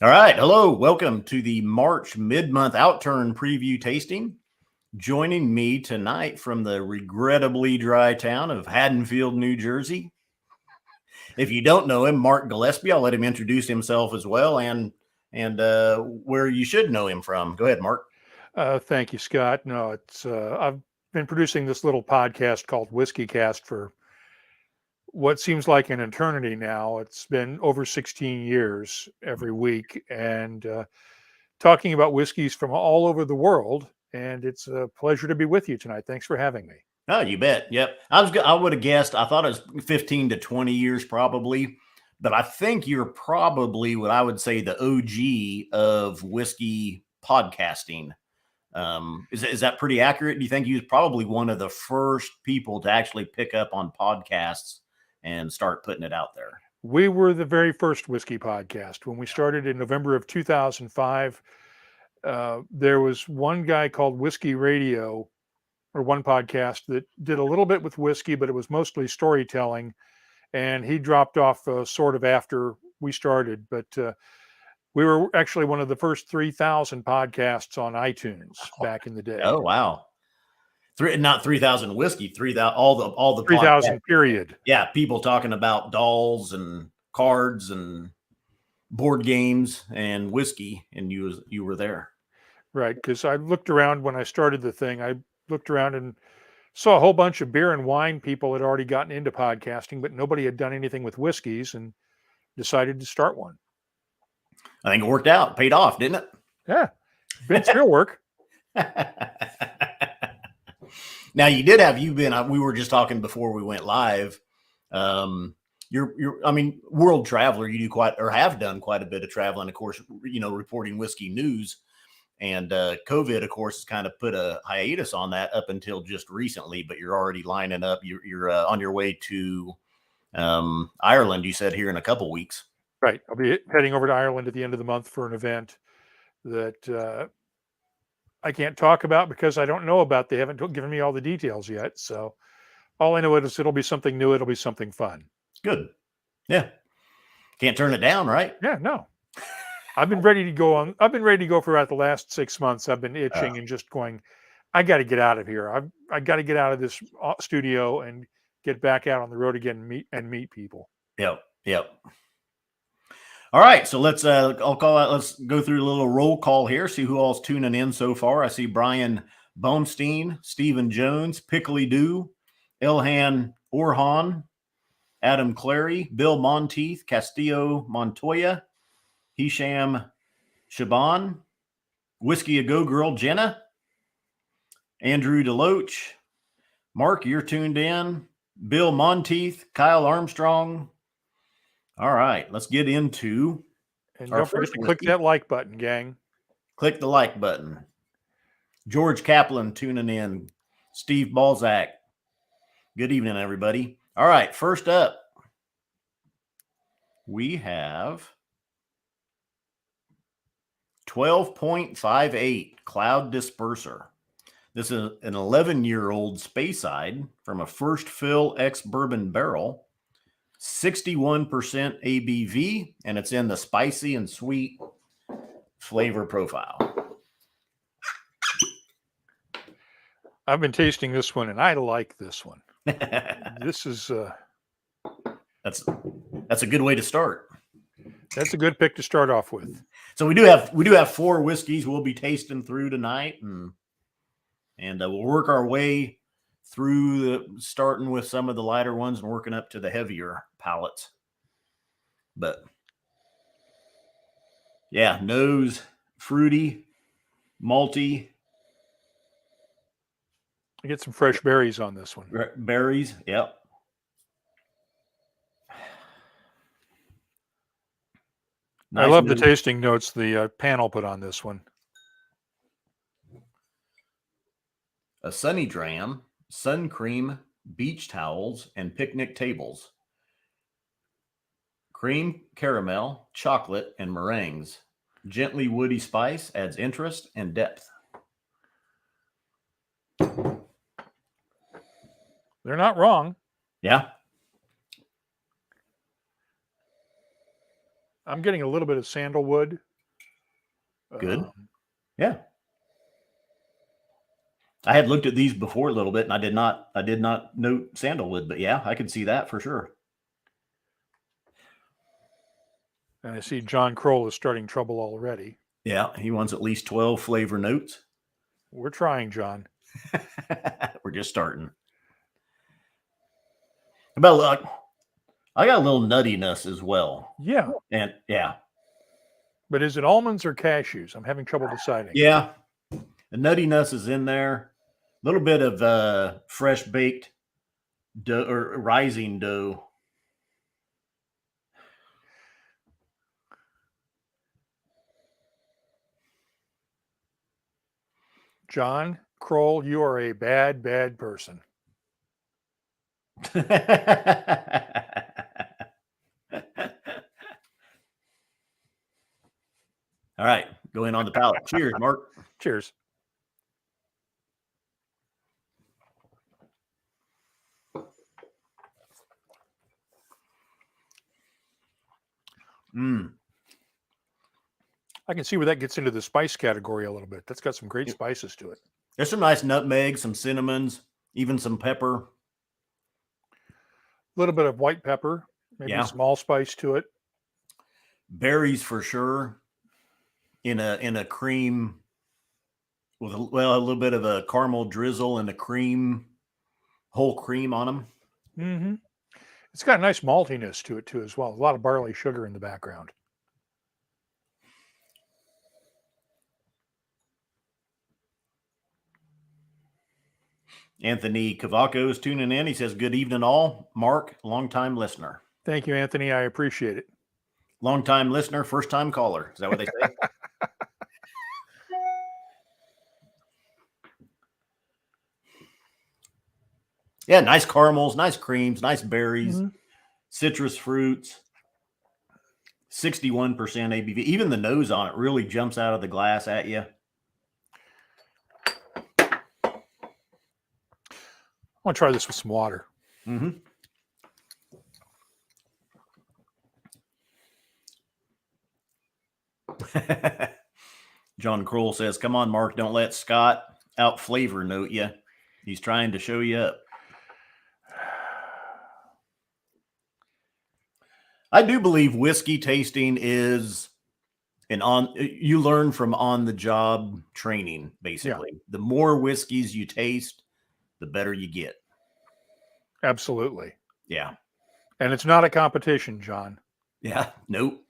All right. Hello. Welcome to the March Mid Month Outturn preview tasting. Joining me tonight from the regrettably dry town of Haddonfield, New Jersey. If you don't know him, Mark Gillespie, I'll let him introduce himself as well and where you should know him from. Go ahead, Mark. Thank you, Scott. No, I've been producing this little podcast called Whisy Cast for what seems like an eternity now. It's been over 16 years every week, and talking about whiskeys from all over the world. And it's a pleasure to be with you tonight. Thanks for having me. Oh, you bet. Yep. I would have guessed. I thought it was 15 to 20 years probably, but I think you're probably what I would say the OG of whiskey podcasting. Is that pretty accurate? Do you think he was probably one of the first people to actually pick up on podcasts and start putting it out there? We were the very first whiskey podcast when we started in November of 2005. There was one guy called Whiskey Radio, or one podcast that did a little bit with whiskey, but it was mostly storytelling. And he dropped off sort of after we started. But we were actually one of the first 3,000 podcasts on iTunes back in the day. Oh, wow. Not 3,000 whiskey, 3,000, all the 3,000 period. Yeah. People talking about dolls and cards and board games and whiskey. And you were there. Right. Because I looked around when I started the thing, I looked around and saw a whole bunch of beer and wine people had already gotten into podcasting, but nobody had done anything with whiskeys, and decided to start one. I think it worked out, paid off, didn't it? Yeah. It's real work. Now we were just talking before we went live. You're world traveler. You have done quite a bit of traveling, of course, reporting whiskey news. And COVID, of course, has kind of put a hiatus on that up until just recently, but you're already lining up. You're on your way to Ireland, you said, here in a couple weeks. Right. I'll be heading over to Ireland at the end of the month for an event that I can't talk about because I don't know about. They haven't given me all the details yet. So all I know is it'll be something new. It'll be something fun. Good. Yeah. Can't turn it down, right? Yeah, no. I've been ready to go for about the last 6 months. I've been itching and just going, I got to get out of here. I got to get out of this studio and get back out on the road again and meet people. Yep. All right, so let's let's go through a little roll call here, see who all's tuning in so far. I see Brian Bonstein, Stephen Jones, Pickly Doo, Ilhan Orhan, Adam Clary, Bill Monteith, Castillo Montoya, Hisham Shaban, Whiskey A Go Girl Jenna, Andrew DeLoach, Mark, you're tuned in, Bill Monteith, Kyle Armstrong. All right, let's get into. And don't forget to click that like button, gang. Click the like button. George Kaplan tuning in. Steve Balzac. Good evening, everybody. All right, first up, we have 12.58 Cloud Disperser. This is an 11-year-old Speyside from a first fill ex-bourbon barrel. 61% ABV, and it's in the spicy and sweet flavor profile. I've been tasting this one, and I like this one. This is that's a good way to start. That's a good pick to start off with. So we do have 4 whiskeys we'll be tasting through tonight, and we'll work our way through starting with some of the lighter ones and working up to the heavier palates. But yeah, nose, fruity, malty. I get some fresh berries on this one. Berries, yep. Nice. I love the tasting notes the panel put on this one. A sunny dram, sun cream, beach towels, and picnic tables. Cream, caramel, chocolate, and meringues. Gently woody spice adds interest and depth. They're not wrong. Yeah. I'm getting a little bit of sandalwood Good. Yeah. I had looked at these before a little bit, and I did not note sandalwood, but yeah, I could see that for sure. And I see John Kroll is starting trouble already. Yeah, he wants at least 12 flavor notes. We're trying, John. We're just starting. About luck, I got a little nuttiness as well. Yeah. And yeah. But is it almonds or cashews? I'm having trouble deciding. Yeah. The nuttiness is in there. A little bit of fresh baked dough or rising dough. John Kroll, you are a bad, bad person. All right, going on the palate. Cheers, Mark. Cheers. I can see where that gets into the spice category a little bit. That's got some great spices to it. There's some nice nutmegs, some cinnamons, even some pepper. A little bit of white pepper, maybe some allspice to it. Berries for sure. In a cream with a little bit of a caramel drizzle and a cream, whole cream on them. Mm-hmm. It's got a nice maltiness to it too, as well. A lot of barley sugar in the background. Anthony Cavaco is tuning in. He says, "Good evening, all." Mark, longtime listener. Thank you, Anthony. I appreciate it. Longtime listener, first time caller. Is that what they say? Yeah, nice caramels, nice creams, nice berries, citrus fruits. 61% ABV. Even the nose on it really jumps out of the glass at you. I want to try this with some water. Mm-hmm. John Kroll says, "Come on, Mark, don't let Scott out flavor note you. He's trying to show you up." I do believe whiskey tasting is you learn from on the job training, basically. Yeah. The more whiskeys you taste, the better you get. Absolutely. Yeah. And it's not a competition, John. Yeah. Nope.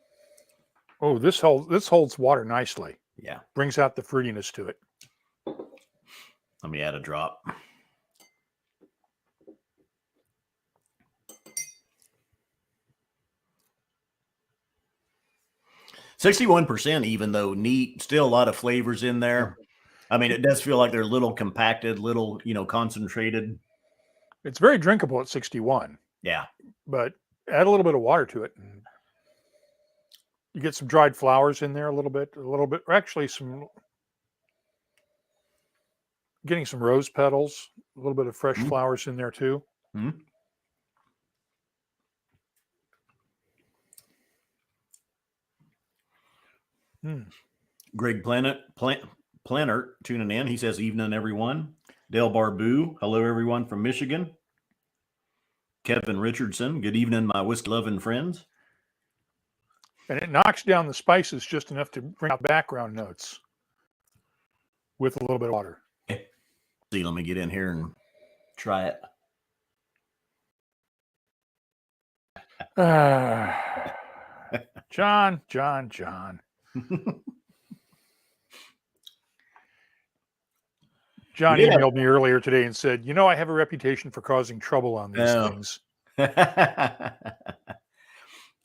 Oh, this holds water nicely. Yeah. Brings out the fruitiness to it. Let me add a drop. %, even though neat, still a lot of flavors in there. I mean, it does feel like they're a little compacted, little, concentrated. It's very drinkable at 61. Yeah. But add a little bit of water to it. And you get some dried flowers in there a little bit, actually getting some rose petals, a little bit of fresh flowers in there too. Mm-hmm. Greg Planner tuning in. He says, "Evening, everyone." Dale Barbu, hello, everyone from Michigan. Kevin Richardson, good evening, my whiskey loving friends. And it knocks down the spices just enough to bring out background notes with a little bit of water. Okay. See, let me get in here and try it. John. John emailed me earlier today and said, I have a reputation for causing trouble on these things.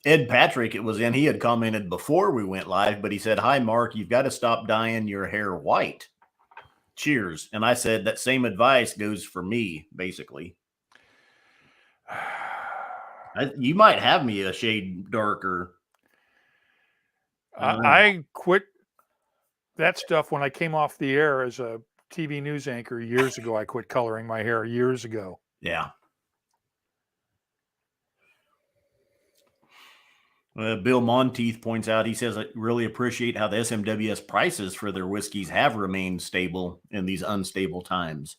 Ed Patrick, it was in, he had commented before we went live, but he said, "Hi, Mark, you've got to stop dyeing your hair white. Cheers." And I said, that same advice goes for me, basically. You might have me a shade darker. I quit that stuff when I came off the air as a TV news anchor years ago. I quit coloring my hair years ago. Yeah. Bill Monteith points out, he says, I really appreciate how the SMWS prices for their whiskeys have remained stable in these unstable times.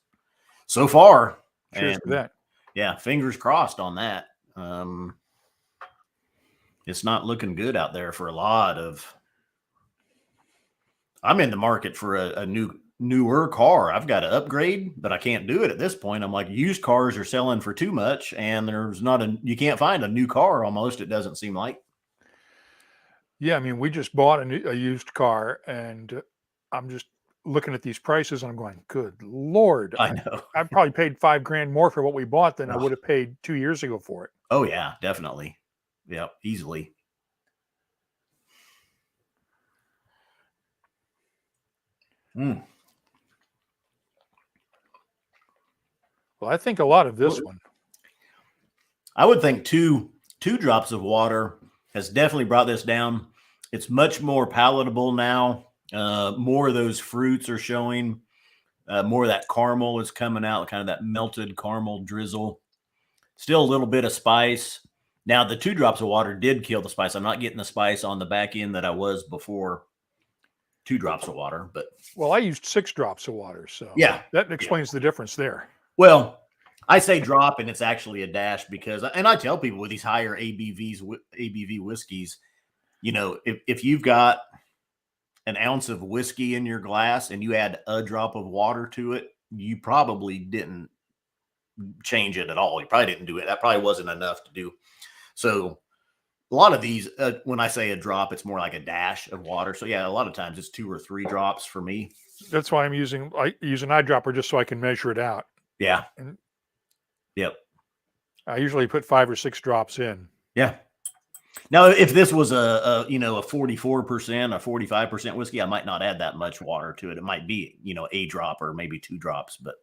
So far. Cheers to that. Yeah, fingers crossed on that. It's not looking good out there for a lot of. I'm in the market for a newer car. I've got to upgrade, but I can't do it at this point. I'm like, used cars are selling for too much, and you can't find a new car almost, it doesn't seem like. Yeah, I mean, we just bought a used car, and I'm just looking at these prices, and I'm going, good Lord. I know. I probably paid $5,000 more for what we bought than I would have paid 2 years ago for it. Oh, yeah, definitely. Yeah, easily. Well, I think a lot of this one. I would think two drops of water has definitely brought this down. It's much more palatable now. More of those fruits are showing. More of that caramel is coming out, kind of that melted caramel drizzle. Still a little bit of spice. Now, the 2 drops of water did kill the spice. I'm not getting the spice on the back end that I was before 2 drops of water. But well, I used 6 drops of water, so yeah, that explains the difference there. Well, I say drop, and it's actually a dash because, and I tell people with these higher ABV whiskeys, you know, if you've got an ounce of whiskey in your glass and you add a drop of water to it, you probably didn't change it at all. You probably didn't do it. That probably wasn't enough to do. So a lot of these, when I say a drop, it's more like a dash of water. So yeah, a lot of times it's 2 or 3 drops for me. That's why I use an eyedropper just so I can measure it out. Yeah. And yep. I usually put 5 or 6 drops in. Yeah. Now, if this was a 44% or 45% whiskey, I might not add that much water to it. It might be, a drop or maybe 2 drops, but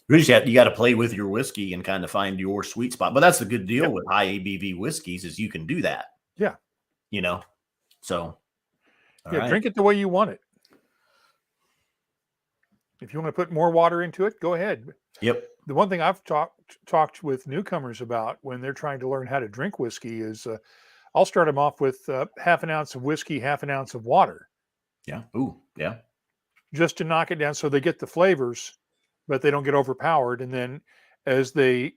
you got to play with your whiskey and kind of find your sweet spot. But that's the good deal with high ABV whiskeys is you can do that. Yeah. So. Yeah, drink it the way you want it. If you want to put more water into it, go ahead. Yep. The one thing I've talked with newcomers about when they're trying to learn how to drink whiskey is I'll start them off with half an ounce of whiskey, half an ounce of water. Yeah. Ooh, yeah. Just to knock it down so they get the flavors, but they don't get overpowered. And then as they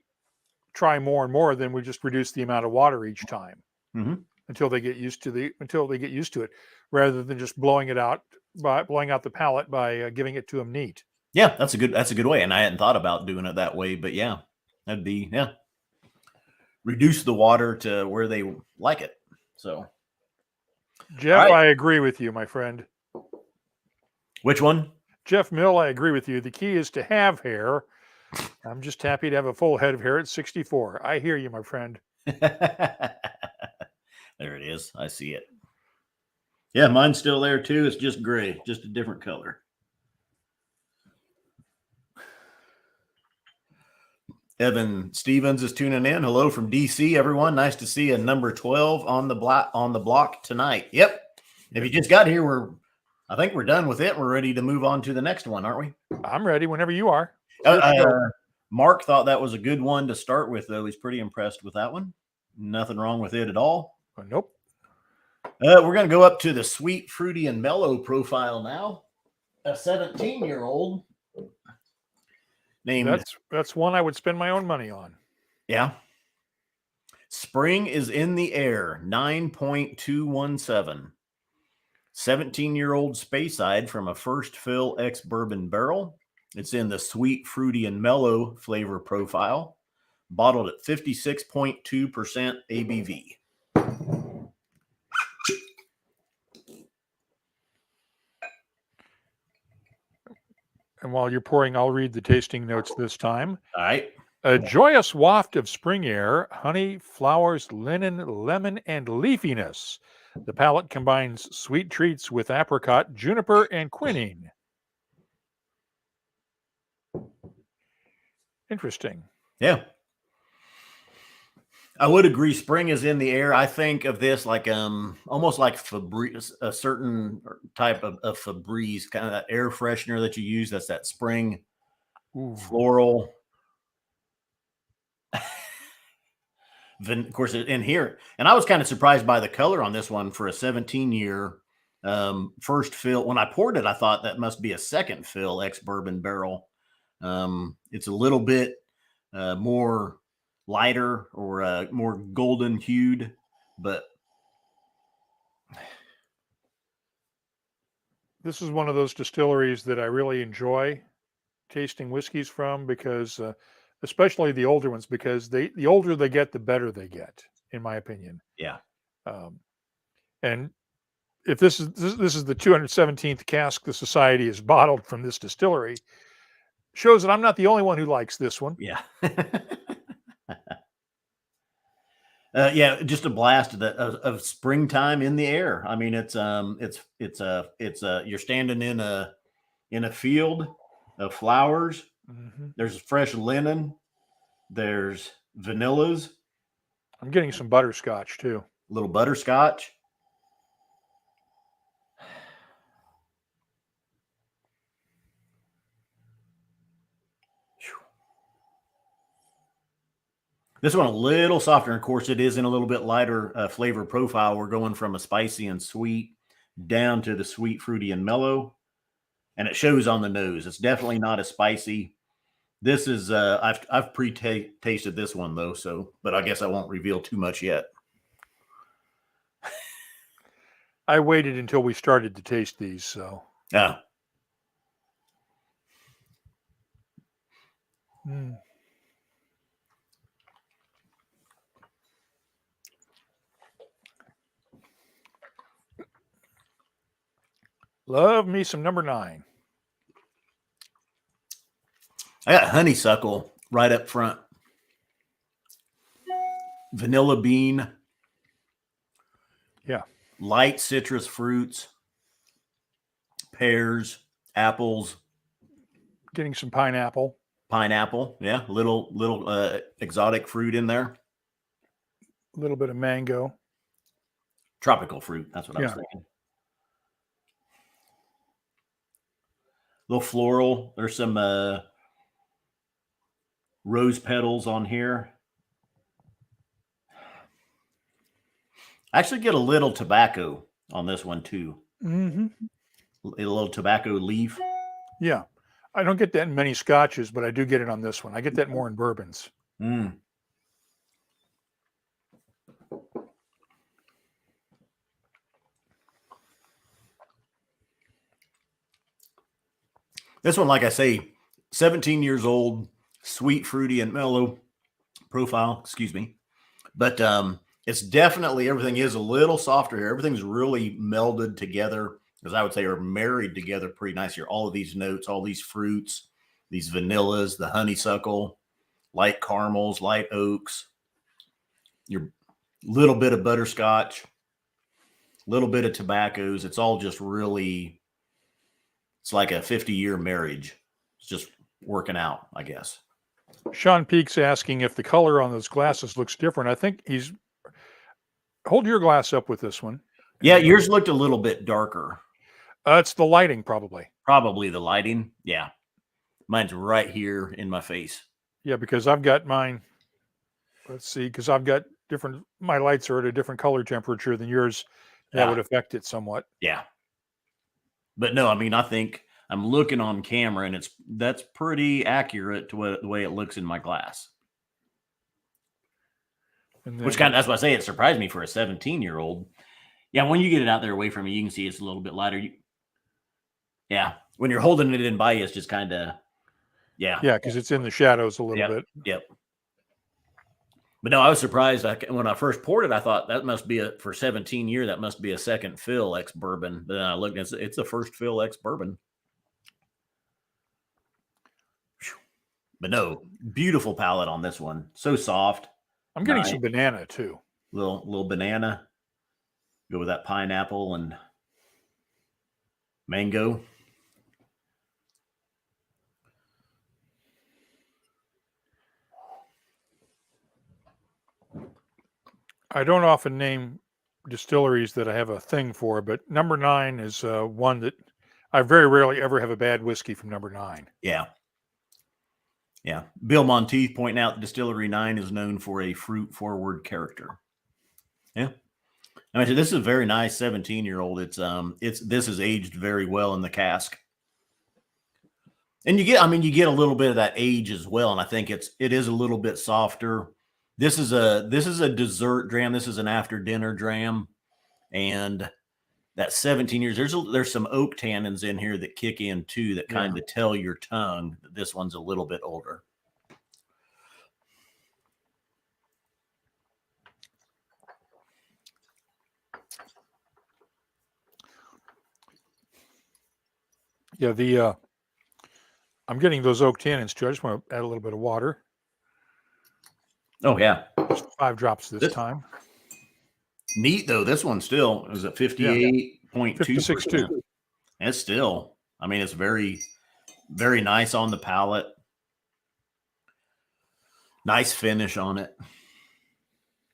try more and more, then we just reduce the amount of water each time until they get used to it, rather than just blowing out the palate by giving it to them neat. Yeah, that's a good way. And I hadn't thought about doing it that way, but yeah, that'd be, reduce the water to where they like it. So, Jeff, I agree with you, my friend. Which one? Jeff Mill, I agree with you. The key is to have hair. I'm just happy to have a full head of hair at 64. I hear you, my friend. There it is. I see it. Yeah, mine's still there too. It's just gray, just a different color. Evan Stevens is tuning in. Hello from DC, everyone. Nice to see a number 12 on the block tonight. Yep. If you just got here, I think we're done with it. We're ready to move on to the next one, aren't we? I'm ready whenever you are. Mark thought that was a good one to start with, though. He's pretty impressed with that one. Nothing wrong with it at all. Nope. We're going to go up to the sweet, fruity, and mellow profile now. A 17-year-old. That's one I would spend my own money on. Yeah. Spring is in the air, 9.217. 17-year-old Speyside from a first fill ex-bourbon barrel. It's in the sweet, fruity, and mellow flavor profile. Bottled at 56.2% ABV. And while you're pouring, I'll read the tasting notes this time. All right. A joyous waft of spring air, honey, flowers, linen, lemon, and leafiness. The palate combines sweet treats with apricot, juniper, and quinine. Interesting. Yeah. I would agree. Spring is in the air. I think of this like almost like Febreze, a certain type of Febreze, kind of that air freshener that you use. That's that spring floral. Of course, in here, and I was kind of surprised by the color on this one for a 17-year first fill. When I poured it, I thought that must be a second fill ex-bourbon barrel. It's a little bit more lighter or more golden hued, but this is one of those distilleries that I really enjoy tasting whiskeys from, because especially the older ones, because the older they get, the better they get, in my opinion. yeah. And if this is the 217th cask the society has bottled from this distillery, shows that I'm not the only one who likes this one. Yeah. Yeah, just a blast of springtime in the air. I mean, it's you're standing in a field of flowers. Mm-hmm. There's fresh linen. There's vanillas. I'm getting some butterscotch too. A little butterscotch. This one a little softer. Of course, it is in a little bit lighter flavor profile. We're going from a spicy and sweet down to the sweet, fruity, and mellow. And it shows on the nose. It's definitely not as spicy. This is I've pre-tasted this one though, but I guess I won't reveal too much yet. I waited until we started to taste these, so. Yeah. Love me some number 9. I got honeysuckle right up front. Vanilla bean. Yeah. Light citrus fruits. Pears, apples. Getting some pineapple. Pineapple, yeah. Little exotic fruit in there. A little bit of mango. Tropical fruit, that's what I was thinking. A little floral. There's some rose petals on here. I actually get a little tobacco on this one too. Mm-hmm. A little tobacco leaf. Yeah. I don't get that in many scotches, but I do get it on this one. I get that more in bourbons. Mm. This one, like I say, 17 years old, sweet, fruity, and mellow profile. Excuse me. But it's definitely, everything is a little softer here. Everything's really melded together, as I would say, are married together pretty nice here. All of these notes, all these fruits, these vanillas, the honeysuckle, light caramels, light oaks, your little bit of butterscotch, little bit of tobaccos. It's all just really, it's like a 50-year marriage. It's just working out, I guess. Sean Peake's asking if the color on those glasses looks different. I think he's, hold your glass up with this one. Yeah, yours looked a little bit darker. It's the lighting, probably. Probably the lighting. Yeah. Mine's right here in my face. Yeah, because I've got mine. Let's see, because I've got different, my lights are at a different color temperature than yours. That would affect it somewhat. Yeah. But no, I mean, I think I'm looking on camera and that's pretty accurate to the way it looks in my glass. And then, which kind of, that's why I say it surprised me for a 17-year-old. Yeah, when you get it out there away from you, you can see it's a little bit lighter. Yeah, when you're holding it in by you, it's just kind of, yeah. Yeah, because it's in the shadows a little bit. Yep. But no, I was surprised. When I first poured it, I thought that must be for 17 years, that must be a second fill ex-bourbon. But then I looked and it's the first fill ex-bourbon. But no, beautiful palate on this one. So soft. I'm getting some banana too. Little banana. Go with that pineapple and mango. I don't often name distilleries that I have a thing for, but number 9 is one that I very rarely ever have a bad whiskey from number 9. Yeah. Yeah. Bill Monteith pointing out Distillery 9 is known for a fruit-forward character. Yeah. I mean, this is a very nice 17-year-old. This is aged very well in the cask. And you get a little bit of that age as well. And I think it is a little bit softer. This is a dessert dram. This is an after dinner dram. And that 17 years, there's some oak tannins in here that kick in too, that kind of tell your tongue that this one's a little bit older. Yeah, I'm getting those oak tannins too. I just want to add a little bit of water. Oh yeah, just 5 drops this time. Neat though. This one still is at 58.2%. 56.2. It's still, I mean, it's very, very nice on the palate. Nice finish on it.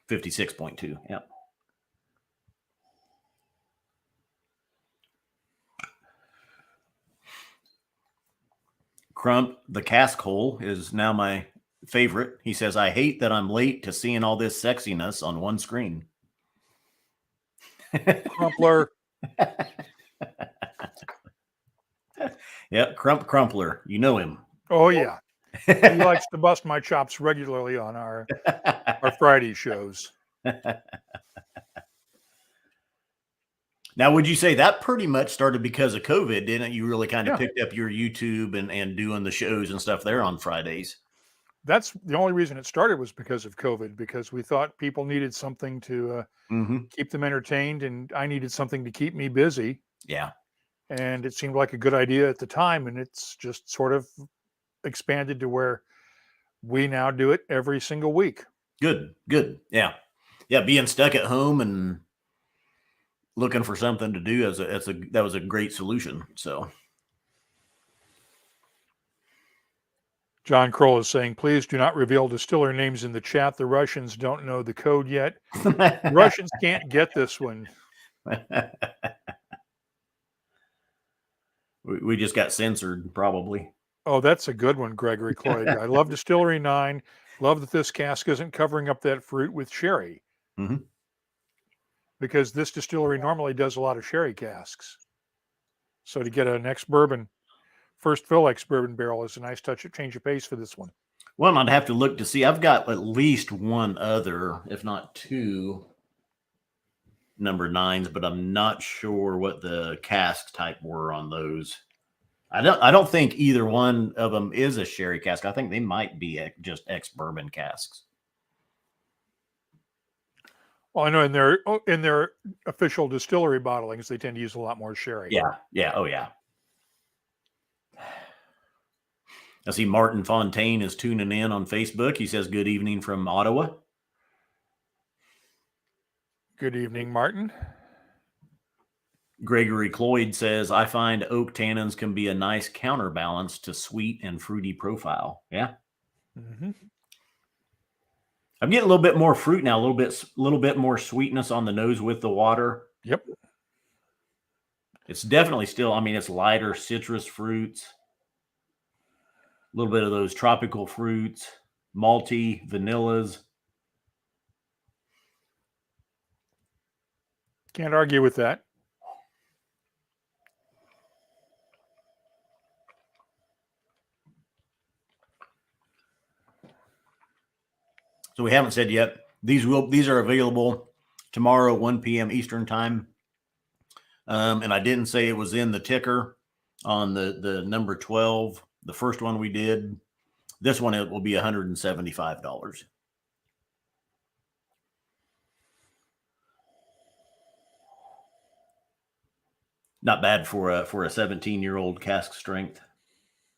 56.2. Yeah. Crump, the cask hole, is now my favorite. He says, I hate that I'm late to seeing all this sexiness on one screen. Crumpler. Yep, Crumpler. You know him. Oh, yeah. He likes to bust my chops regularly on our Friday shows. Now, would you say that pretty much started because of COVID, didn't it? You really kind of picked up your YouTube and doing the shows and stuff there on Fridays. That's the only reason it started, was because of COVID, because we thought people needed something to keep them entertained, and I needed something to keep me busy. Yeah. And it seemed like a good idea at the time, and it's just sort of expanded to where we now do it every single week. Good. Yeah. Yeah, being stuck at home and looking for something to do, that was a great solution. So John Kroll is saying, please do not reveal distiller names in the chat. The Russians don't know the code yet. The Russians can't get this one. We just got censored, probably. Oh, that's a good one, Gregory Cloyd. I love Distillery 9. Love that this cask isn't covering up that fruit with sherry. Because this distillery normally does a lot of sherry casks. So to get an ex-bourbon, first fill ex-bourbon barrel is a nice change of pace for this one. Well, I'd have to look to see. I've got at least one other, if not 2, number 9s, but I'm not sure what the cask type were on those. I don't think either one of them is a sherry cask. I think they might be just ex-bourbon casks. Well, I know in their official distillery bottlings, they tend to use a lot more sherry. Yeah. Oh, yeah. I see Martin Fontaine is tuning in on Facebook. He says, good evening from Ottawa. Good evening, Martin. Gregory Cloyd says, I find oak tannins can be a nice counterbalance to sweet and fruity profile. Yeah. I'm getting a little bit more fruit now, a little bit more sweetness on the nose with the water. Yep. It's definitely still, it's lighter citrus fruits, a little bit of those tropical fruits, malty, vanillas. Can't argue with that. So we haven't said yet. These are available tomorrow, 1 p.m. Eastern time. And I didn't say it was in the ticker on the number 12, the first one we did. This one, it will be $175. Not bad for a 17-year-old cask strength.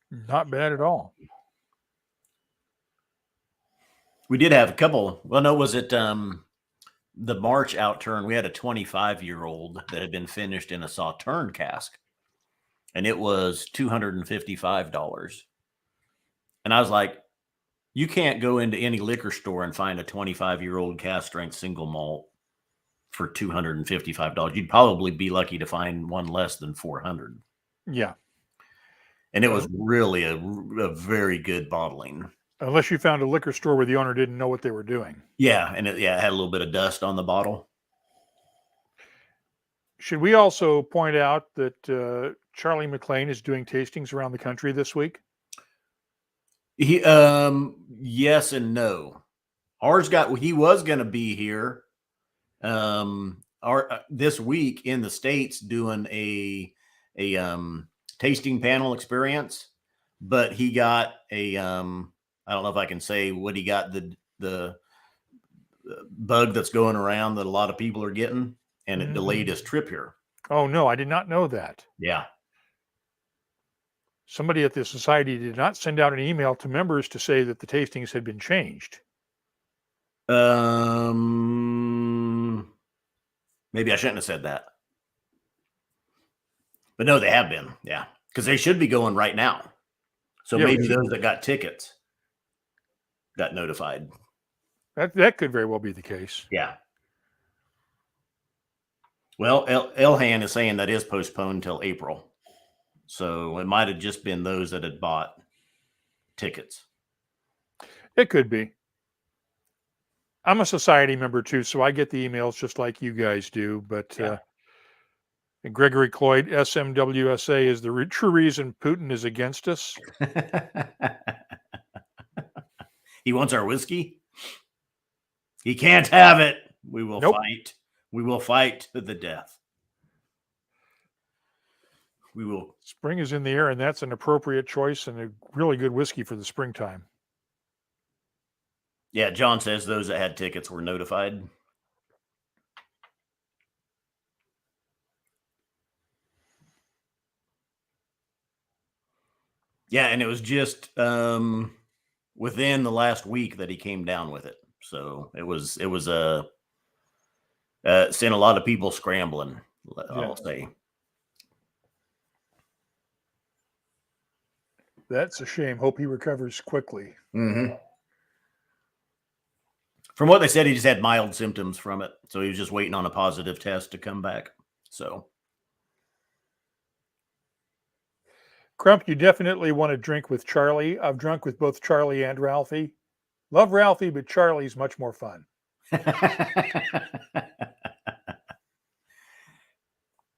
Not bad at all. We did have a couple. Well, no, was it the March Outturn? We had a 25-year-old that had been finished in a Sauterne cask, and it was $255. And I was like, you can't go into any liquor store and find a 25-year-old cask strength single malt for $255. You'd probably be lucky to find one less than $400. Yeah. And it was really a very good bottling. Unless you found a liquor store where the owner didn't know what they were doing. Yeah, and it had a little bit of dust on the bottle. Should we also point out that Charlie McLean is doing tastings around the country this week? Yes and no. He was going to be here this week in the States doing a tasting panel experience, but he got I don't know if I can say what he got, the bug that's going around that a lot of people are getting, and it delayed his trip here. Oh, no, I did not know that. Yeah. Somebody at the society did not send out an email to members to say that the tastings had been changed. Maybe I shouldn't have said that. But no, they have been. Yeah. Because they should be going right now. So yeah, maybe those that got tickets got notified. That could very well be the case. Yeah. Well, Elhan is saying that is postponed until April. So it might have just been those that had bought tickets. It could be. I'm a society member too, so I get the emails just like you guys do. But Gregory Cloyd, SMWSA, is the true reason Putin is against us. He wants our whiskey. He can't have it. We will fight. We will fight to the death. We will. Spring is in the air, and that's an appropriate choice and a really good whiskey for the springtime. Yeah, John says those that had tickets were notified. Yeah, and it was just within the last week that he came down with it. So it was sent a lot of people scrambling, I'll say. That's a shame. Hope he recovers quickly. Mm-hmm. From what they said, he just had mild symptoms from it. So he was just waiting on a positive test to come back. So. Crump, you definitely want to drink with Charlie. I've drunk with both Charlie and Ralphie. Love Ralphie, but Charlie's much more fun.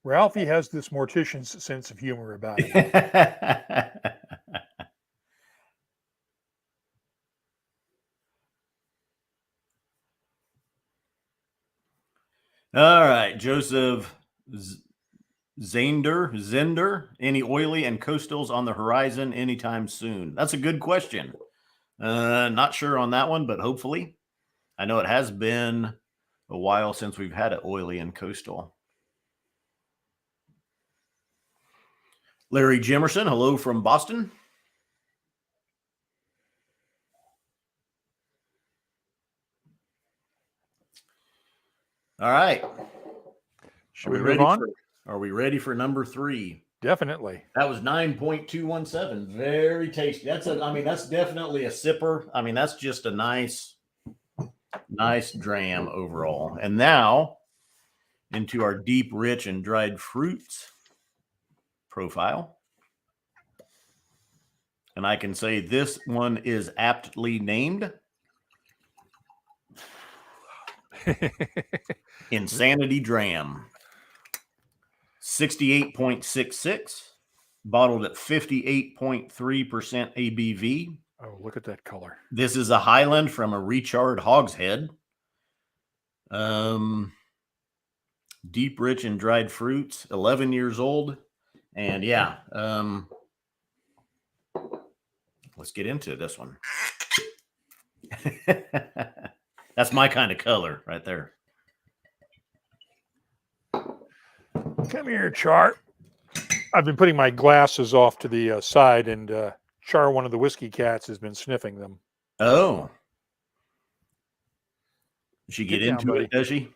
Ralphie has this mortician's sense of humor about it. All right, Joseph Zender, any oily and coastals on the horizon anytime soon? That's a good question. Not sure on that one, but hopefully. I know it has been a while since we've had an oily and coastal. Larry Jimerson, hello from Boston. All right. Should we move on? Are we ready for number 3? Definitely. That was 9.217. Very tasty. That's definitely a sipper. I mean, that's just a nice dram overall. And now into our deep, rich, and dried fruits profile. And I can say this one is aptly named Insanity Dram. 68.66, bottled at 58.3% ABV. Oh, look at that color. This is a Highland from a recharred hogshead. Deep, rich, and dried fruits, 11 years old. And yeah, let's get into this one. That's my kind of color right there. Come here, Char. I've been putting my glasses off to the side, and Char, one of the whiskey cats, has been sniffing them. Oh. Does she get into it, does she?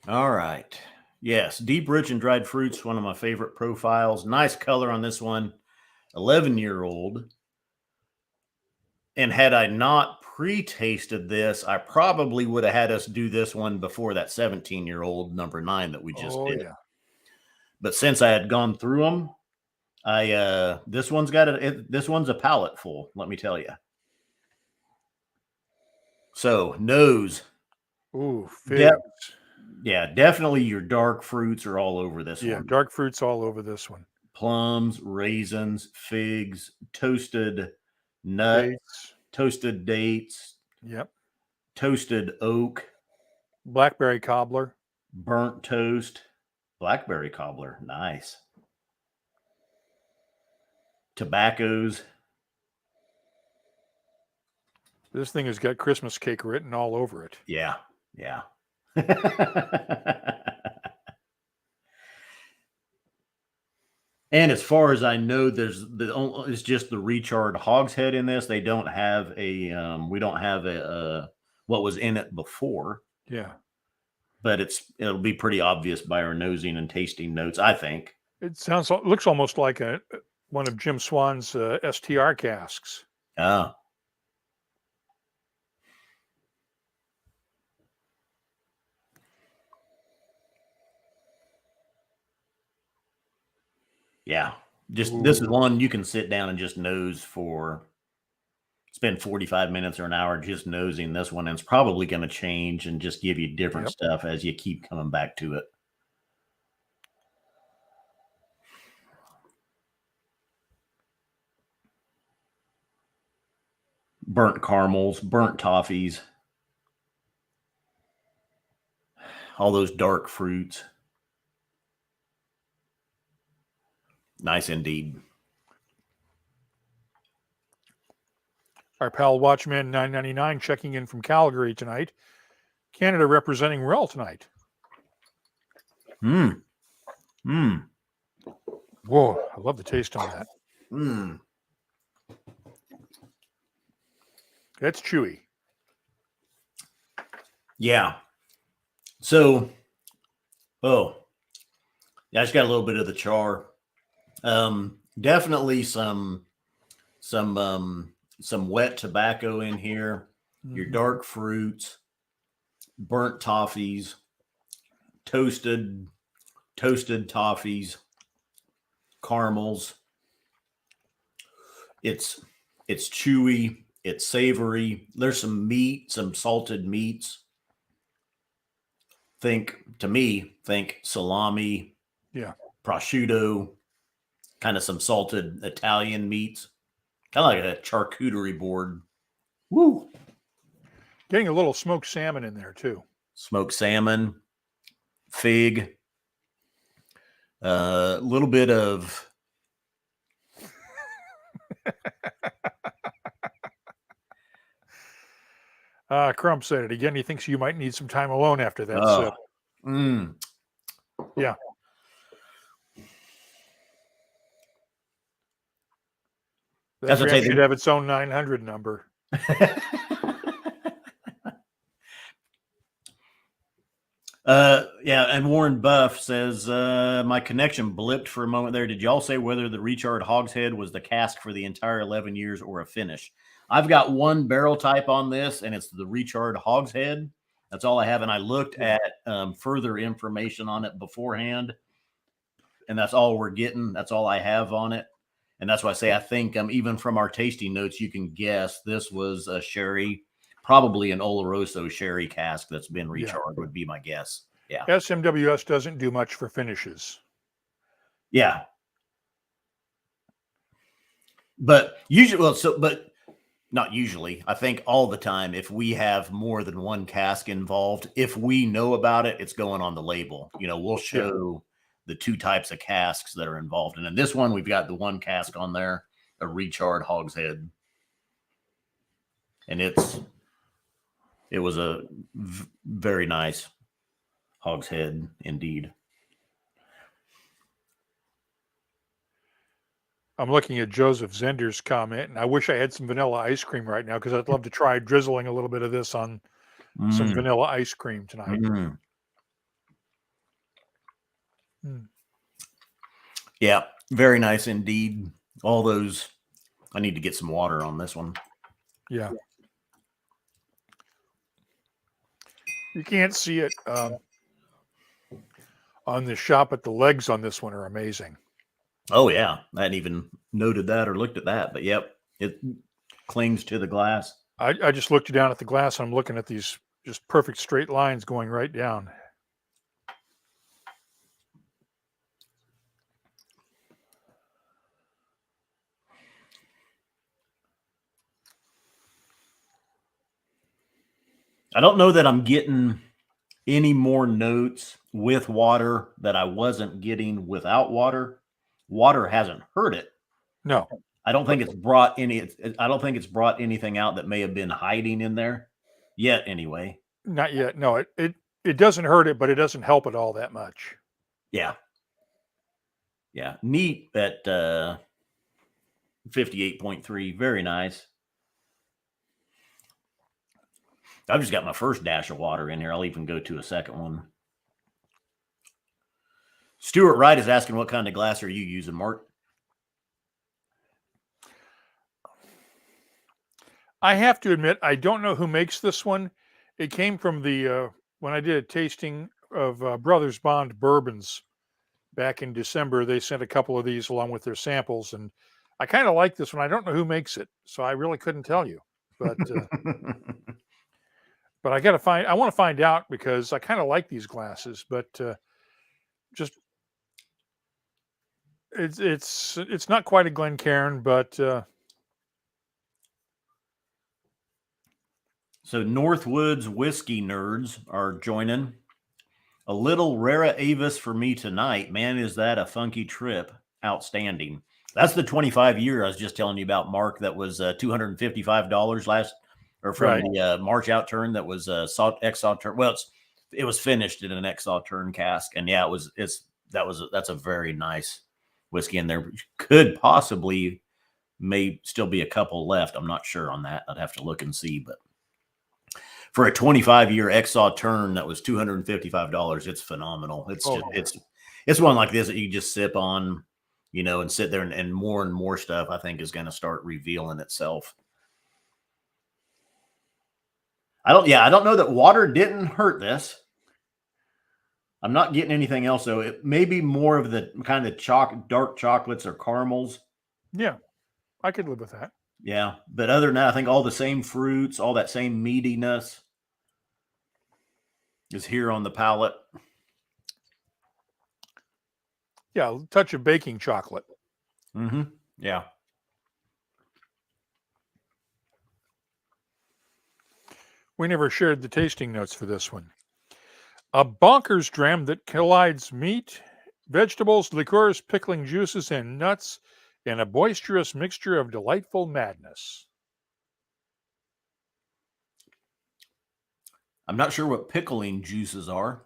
All right. Yes, deep, rich, and dried fruits, one of my favorite profiles. Nice color on this one. 11-year-old. And had I not pre-tasted this, I probably would have had us do this one before that 17-year-old number 9 that we just did. Yeah. But since I had gone through them, this one's this one's a palate full, let me tell you. So nose. Ooh, figs. Yeah, definitely your dark fruits are all over this one. Yeah, dark fruits all over this one. Plums, raisins, figs, toasted nuts, Dates. toasted dates. Yep. Toasted oak. Blackberry cobbler. Burnt toast. Blackberry cobbler. Nice. Tobaccos. This thing has got Christmas cake written all over it. Yeah. Yeah. And as far as I know, it's just the recharred hogshead in this. They don't have we don't have what was in it before. Yeah. But it'll be pretty obvious by our nosing and tasting notes, I think. It looks almost like one of Jim Swan's STR casks. Oh. Yeah. This is one you can sit down and just nose for, spend 45 minutes or an hour just nosing this one. And it's probably going to change and just give you different stuff as you keep coming back to it. Burnt caramels, burnt toffees, all those dark fruits. Nice indeed. Our pal Watchman 999 checking in from Calgary tonight. Canada representing Rel tonight. Whoa, I love the taste on that. That's chewy. Yeah. So, yeah, I just got a little bit of the char. Definitely some wet tobacco in here. Your dark fruits, burnt toffees, toasted toffees, caramels. It's chewy. It's savory. There's some meat, some salted meats. Think salami. Yeah. Prosciutto. Kind of some salted Italian meats. Kind of like a charcuterie board. Woo. Getting a little smoked salmon in there too. Smoked salmon, fig, a little bit of Crump said it again. He thinks you might need some time alone after that sip. Yeah. That dram should have its own 900 number. Yeah, and Warren Buff says, my connection blipped for a moment there. Did y'all say whether the recharred hogshead was the cask for the entire 11 years or a finish? I've got one barrel type on this, and it's the recharred hogshead. That's all I have, and I looked at further information on it beforehand, and that's all we're getting. That's all I have on it, and that's why I say I think even from our tasting notes, you can guess this was a sherry, probably an Oloroso sherry cask that's been recharred would be my guess. Yeah. SMWS doesn't do much for finishes. Yeah. But usually, but not usually. I think all the time, if we have more than one cask involved, if we know about it, it's going on the label. We'll show the two types of casks that are involved. And in this one, we've got the one cask on there, a recharred hogshead. And it was a very nice hogshead indeed. I'm looking at Joseph Zender's comment, and I wish I had some vanilla ice cream right now because I'd love to try drizzling a little bit of this on some vanilla ice cream tonight. Yeah, very nice indeed. All those, I need to get some water on this one. Yeah. You can't see it. on the shop, but the legs on this one are amazing. Oh yeah, I hadn't even noted that or looked at that, but yep, it clings to the glass. I just looked down at the glass and I'm looking at these just perfect straight lines going right down. I don't know that I'm getting any more notes with water that I wasn't getting without water. Water hasn't hurt it. No, I don't think it's brought any. I don't think it's brought anything out that may have been hiding in there yet. Anyway, not yet. No, it doesn't hurt it, but it doesn't help it all that much. yeah, yeah, neat at 58.3. Very nice. I've just got my first dash of water in here. I'll even go to a second one. Stuart Wright is asking, what kind of glass are you using, Mark? I have to admit, I don't know who makes this one. It came from the when I did a tasting of Brothers Bond bourbons back in December. They sent a couple of these along with their samples, and I kind of like this one. I don't know who makes it, so I really couldn't tell you. But but I got to find. I want to find out because I kind of like these glasses, but just it's not quite a Glencairn, but so Northwoods whiskey nerds are joining. A little Rara Avis for me tonight. Man, is that a funky trip. Outstanding. That's the 25-year I was just telling you about, Mark. That was $255 last, or from right. the March Outturn. That was X Outturn. Well, it was finished in an X Outturn cask, and yeah, that's a very nice whiskey in there. Could possibly may still be a couple left. I'm not sure on that. I'd have to look and see, but for a 25-year X Outturn that was $255, it's phenomenal. It's it's one like this that you just sip on, and sit there and more stuff I think is going to start revealing itself. I don't know that water didn't hurt this. I'm not getting anything else though. It may be more of the kind of dark chocolates or caramels. Yeah, I could live with that. Yeah, but other than that, I think all the same fruits, all that same meatiness is here on the palate. Yeah, a touch of baking chocolate. Mm-hmm. Yeah. We never shared the tasting notes for this one. A bonkers dram that collides meat, vegetables, liqueurs, pickling juices, and nuts in a boisterous mixture of delightful madness. I'm not sure what pickling juices are.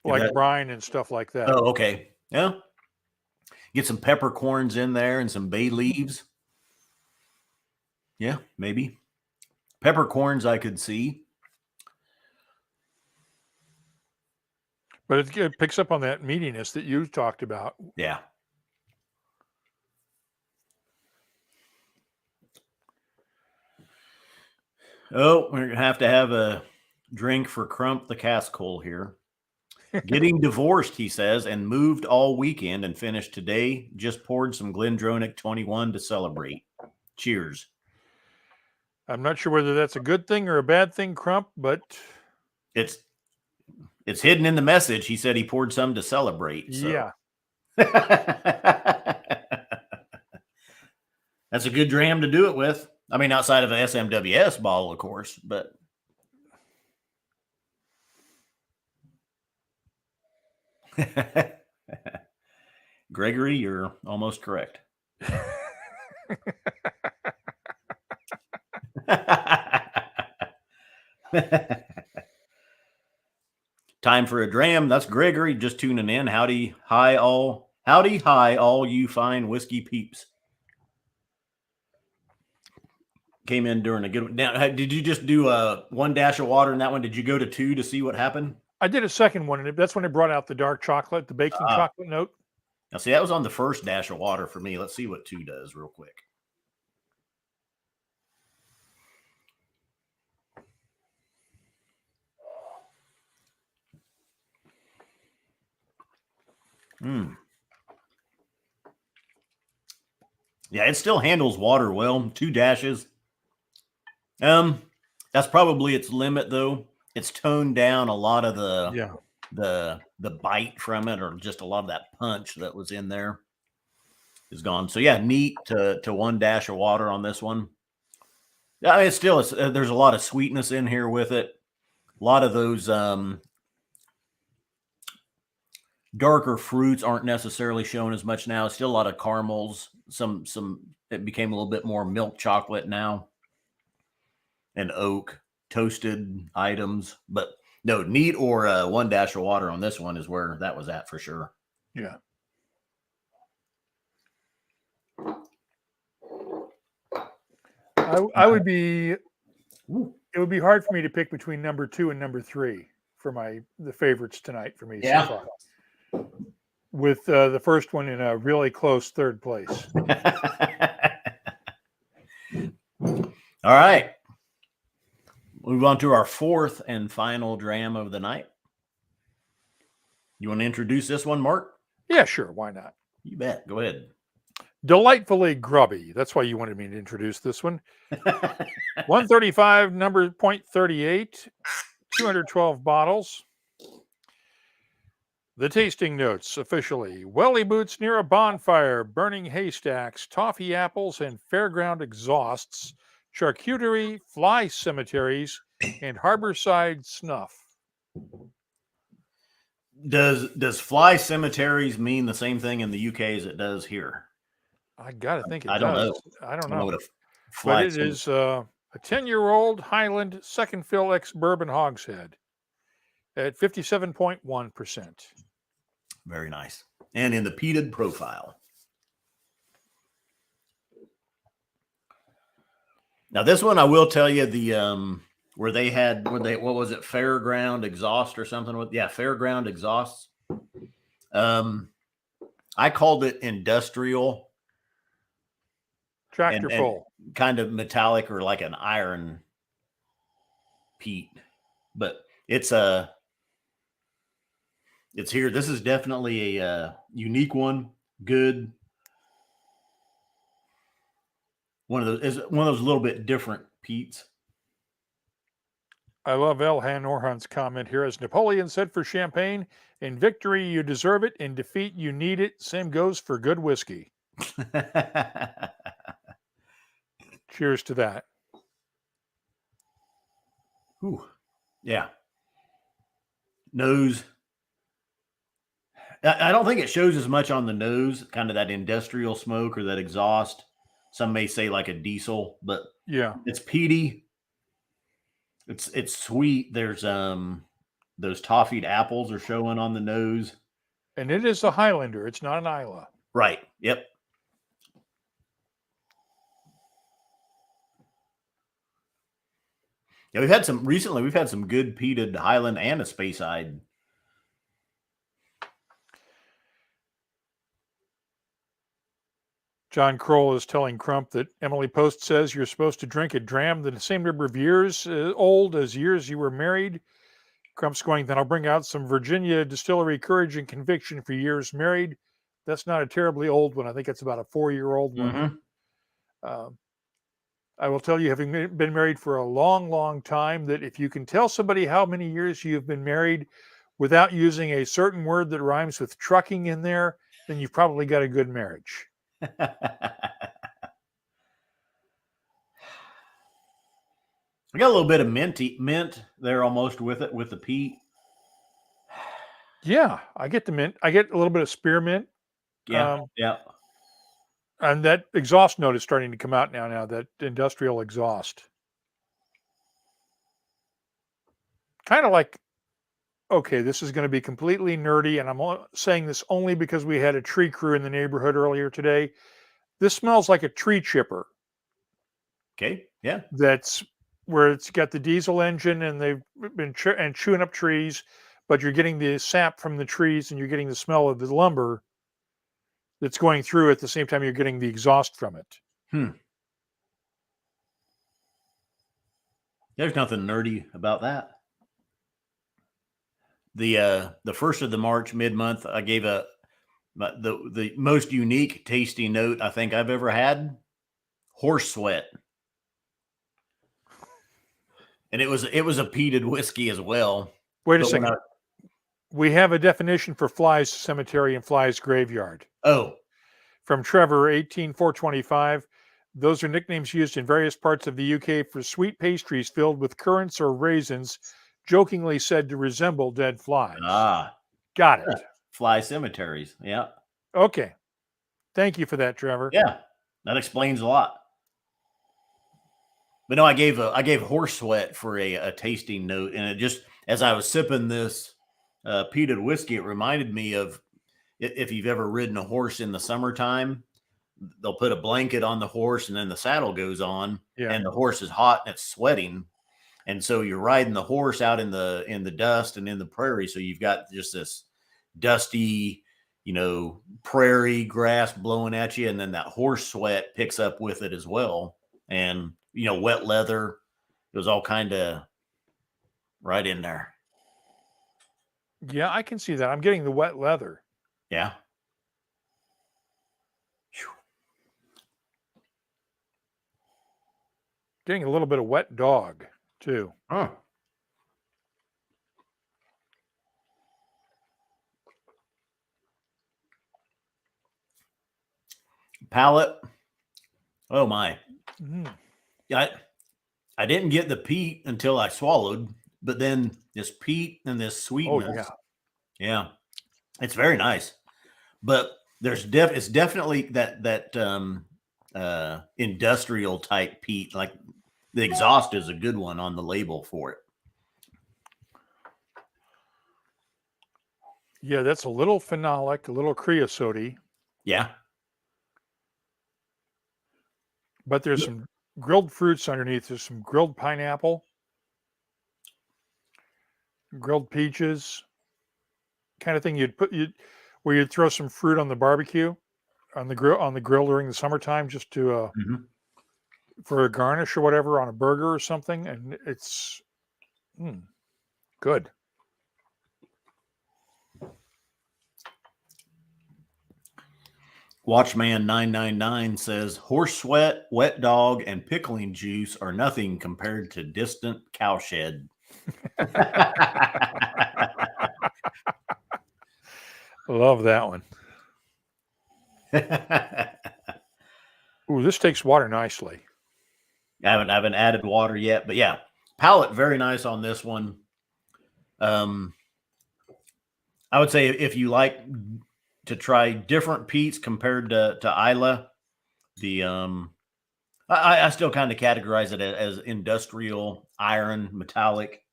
Like brine and stuff like that. Oh, okay. Yeah. Get some peppercorns in there and some bay leaves. Yeah, maybe. Peppercorns I could see. But it picks up on that meatiness that you talked about. Yeah. Oh, we're going to have a drink for Crump the Caskhole here. Getting divorced, he says, and moved all weekend and finished today. Just poured some Glendronach 21 to celebrate. Cheers. I'm not sure whether that's a good thing or a bad thing, Crump, but it's hidden in the message. He said he poured some to celebrate. So. Yeah. That's a good dram to do it with. I mean, outside of an SMWS bottle, of course, but. Gregory, you're almost correct. Time for a dram. That's Gregory just tuning in. Howdy hi all you fine whiskey peeps. Came in during a good one. Now, did you just do one dash of water in that one? Did you go to two to see what happened? I did a second one, and that's when I brought out the dark chocolate, the baking chocolate note. Now, see, that was on the first dash of water for me. Let's see what two does real quick. Mm. Yeah, it still handles water well. 2 dashes. That's probably its limit, though. It's toned down a lot of the bite from it, or just a lot of that punch that was in there is gone. So yeah, neat to 1 dash of water on this one. Yeah, I mean, it's still there's a lot of sweetness in here with it. A lot of those darker fruits aren't necessarily shown as much now. Still a lot of caramels. Some it became a little bit more milk chocolate now, and oak toasted items. But no, neat or 1 dash of water on this one is where that was at for sure. Yeah. I would be. Ooh. It would be hard for me to pick between number 2 and number 3 for the favorites tonight for me Yeah. so far. With the first one in a really close third place. All right. Move on to our 4th and final dram of the night. You want to introduce this one, Mark? Yeah, sure. Why not? You bet. Go ahead. Delightfully grubby. That's why you wanted me to introduce this one. 135, number 0.38, 212 bottles. The tasting notes officially: welly boots near a bonfire, burning haystacks, toffee apples and fairground exhausts, charcuterie, fly cemeteries, and harborside snuff. Does fly cemeteries mean the same thing in the UK as it does here? I gotta think it I don't does. know. I don't I know. what a But it is a 10-year-old Highland second fill ex bourbon hogshead at 57.1%. Very nice. And in the peated profile. Now this one, I will tell you, the what was it, fairground exhaust or something with, yeah, fairground exhausts. I called it industrial. Tractor full. Kind of metallic, or like an iron peat, but it's here. This is definitely a unique one. Good. One of those little bit different peats. I love Elhan Orhan's comment here. As Napoleon said for champagne, in victory you deserve it, in defeat you need it. Same goes for good whiskey. Cheers to that. Ooh, yeah. Nose. I don't think it shows as much on the nose, kind of that industrial smoke or that exhaust. Some may say like a diesel, but yeah, it's peaty. It's sweet. There's those toffeed apples are showing on the nose. And it is a Highlander. It's not an Isla. Right. Yep. Yeah, we've had some good peated Highland and a Speyside. John Kroll is telling Crump that Emily Post says you're supposed to drink a dram the same number of years old as years you were married. Crump's going, then I'll bring out some Virginia Distillery Courage and Conviction for years married. That's not a terribly old one. I think it's about a 4-year-old one. Mm-hmm. I will tell you, having been married for a long, long time, that if you can tell somebody how many years you've been married without using a certain word that rhymes with trucking in there, then you've probably got a good marriage. I got a little bit of mint there almost with it, with the peat. Yeah, I get the mint. I get a little bit of spearmint. Yeah, yeah. And that exhaust note is starting to come out now, that industrial exhaust. Kind of like, okay, this is going to be completely nerdy, and I'm saying this only because we had a tree crew in the neighborhood earlier today. This smells like a tree chipper. Okay, yeah. That's where it's got the diesel engine, and they've been chewing up trees, but you're getting the sap from the trees, and you're getting the smell of the lumber that's going through at the same time you're getting the exhaust from it. There's nothing nerdy about that. The first of the March mid-month, I gave a But the most unique tasty note I think I've ever had, horse sweat. And it was a peated whiskey as well. Wait a second. We have a definition for Fly's Cemetery and Fly's Graveyard. Oh. From Trevor, 18425. Those are nicknames used in various parts of the UK for sweet pastries filled with currants or raisins, jokingly said to resemble dead flies. Ah. Got it. Fly cemeteries. Yeah. Okay. Thank you for that, Trevor. Yeah. That explains a lot. But no, I gave horse sweat for a tasting note, and it just, as I was sipping this peated whiskey, it reminded me of, if you've ever ridden a horse in the summertime, they'll put a blanket on the horse and then the saddle goes on, and the horse is hot and it's sweating. And so you're riding the horse out in the dust and in the prairie. So you've got just this dusty, prairie grass blowing at you. And then that horse sweat picks up with it as well. And, wet leather, it was all kind of right in there. Yeah, I can see that. I'm getting the wet leather. Yeah. Getting a little bit of wet dog, too. Oh. Palate. Oh, my. Mm. I didn't get the peat until I swallowed, but then this peat and this sweetness. Oh, yeah. Yeah. It's very nice. But it's definitely that industrial type peat. Like the exhaust is a good one on the label for it. Yeah, that's a little phenolic, a little creosote. Yeah. But there's some grilled fruits underneath. There's some grilled pineapple, grilled peaches, kind of thing where you'd throw some fruit on the barbecue, on the grill during the summertime, just to for a garnish or whatever on a burger or something, and it's good. Watchman 999 says horse sweat, wet dog, and pickling juice are nothing compared to distant cowshed. Love that one. Ooh, this takes water nicely. I haven't added water yet, but yeah, palate very nice on this one. I would say if you like to try different peats compared to Isla, I still kind of categorize it as industrial, iron, metallic,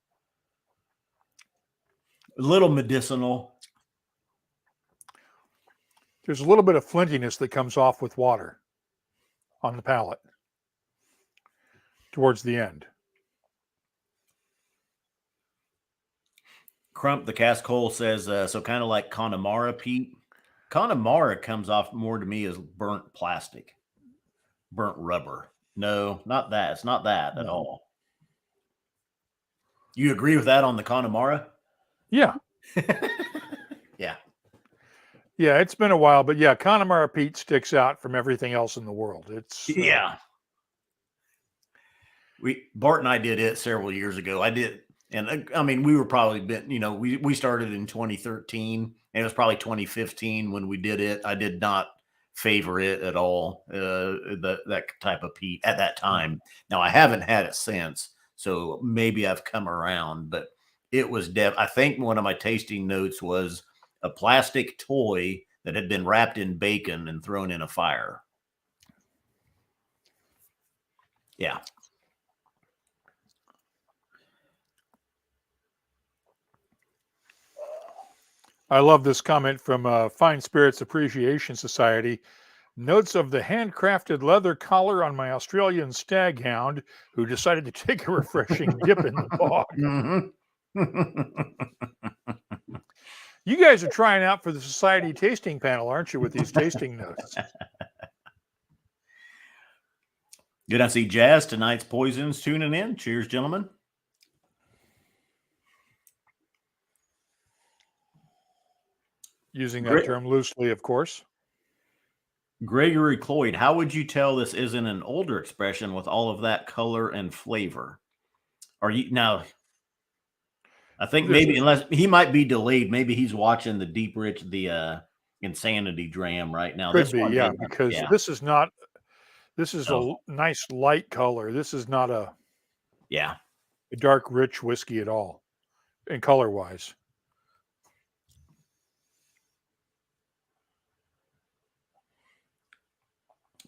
a little medicinal. There's a little bit of flintiness that comes off with water on the palate towards the end. Crump the Cask Hole says, so kind of like Connemara peat. Connemara comes off more to me as burnt plastic, burnt rubber. No, not that. It's not that at all. You agree with that on the Connemara? Yeah. Yeah. Yeah, it's been a while, but yeah, Connemara peat sticks out from everything else in the world. It's yeah. Bart and I did it several years ago. I did, and I mean, we were probably we started in 2013, and it was probably 2015 when we did it. I did not favor it at all, that type of peat at that time. Now I haven't had it since, so maybe I've come around, but it was I think one of my tasting notes was a plastic toy that had been wrapped in bacon and thrown in a fire. Yeah. I love this comment from Fine Spirits Appreciation Society. Notes of the handcrafted leather collar on my Australian stag hound who decided to take a refreshing dip in the bog. Mm-hmm. You guys are trying out for the Society tasting panel, aren't you, with these tasting notes? Did I see Jazz tonight's Poisons tuning in? Cheers, gentlemen. using that term loosely, of course. Gregory Cloyd, how would you tell this isn't an older expression with all of that color and flavor? Are you now? I think maybe unless he might be delayed, maybe he's watching the Deep Rich, the Insanity Dram right now. Could be, yeah, because this is not. This is a nice light color. This is not a dark rich whiskey at all, in color wise.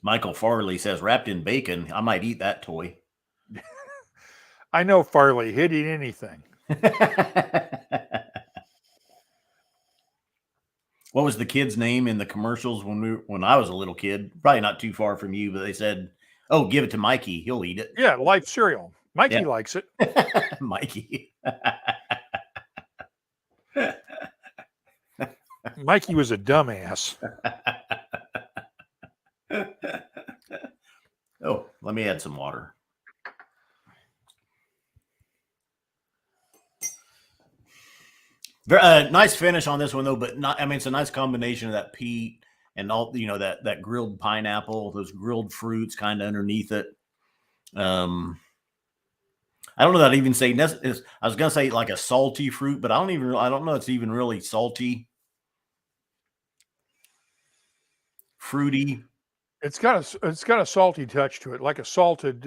Michael Farley says, wrapped in bacon, I might eat that toy. I know Farley. He'd eat anything. What was the kid's name in the commercials when I was a little kid? Probably not too far from you, but they said, "Oh, give it to Mikey. He'll eat it." Yeah, Life cereal. Mikey likes it. Mikey. Mikey was a dumbass. Oh, let me add some water. Nice finish on this one though, but not. I mean, it's a nice combination of that peat and all that grilled pineapple, those grilled fruits kind of underneath it. I don't know that I'd even say I was gonna say like a salty fruit, but I don't know it's even really salty, fruity. It's got a salty touch to it, like a salted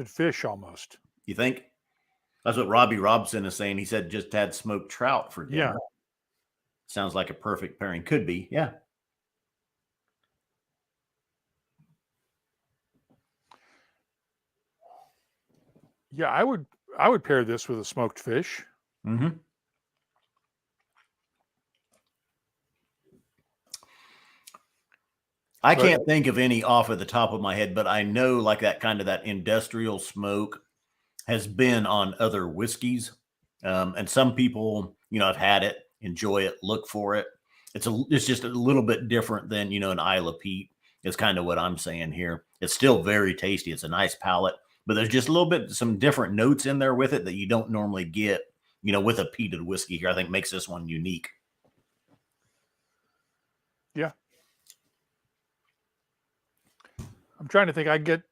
fish almost. You think? That's what Robbie Robson is saying. He said just had smoked trout for dinner. Yeah. Sounds like a perfect pairing. Could be, yeah. Yeah, I would pair this with a smoked fish. Mm-hmm. I can't think of any off of the top of my head, but I know like that kind of that industrial smoke has been on other whiskeys. And some people, have had it, enjoy it, look for it. It's just a little bit different than, an Isla Peat is kind of what I'm saying here. It's still very tasty. It's a nice palate, but there's just a little bit, some different notes in there with it that you don't normally get, with a peated whiskey here. I think makes this one unique. Yeah. I'm trying to think. I get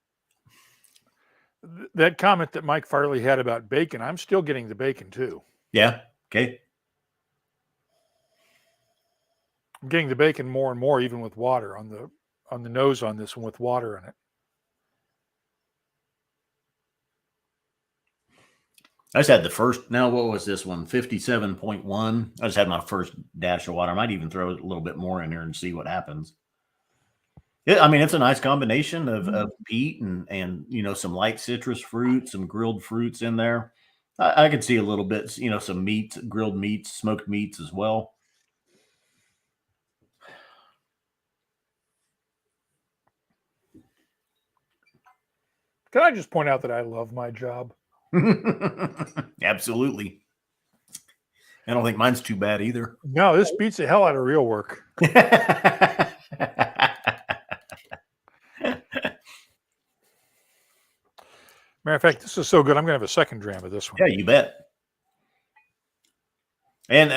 that comment that Mike Farley had about bacon. I'm still getting the bacon too. Yeah. Okay. I'm getting the bacon more and more, even with water on the nose on this one with water in it. I just had the first. Now, what was this one? 57.1. I just had my first dash of water. I might even throw a little bit more in there and see what happens. It's a nice combination of peat and some light citrus fruit, some grilled fruits in there. I could see a little bit, some meats, grilled meats, smoked meats as well. Can I just point out that I love my job? Absolutely. I don't think mine's too bad either. No, this beats the hell out of real work. Matter of fact, this is so good. I'm going to have a second dram of this one. Yeah, you bet. And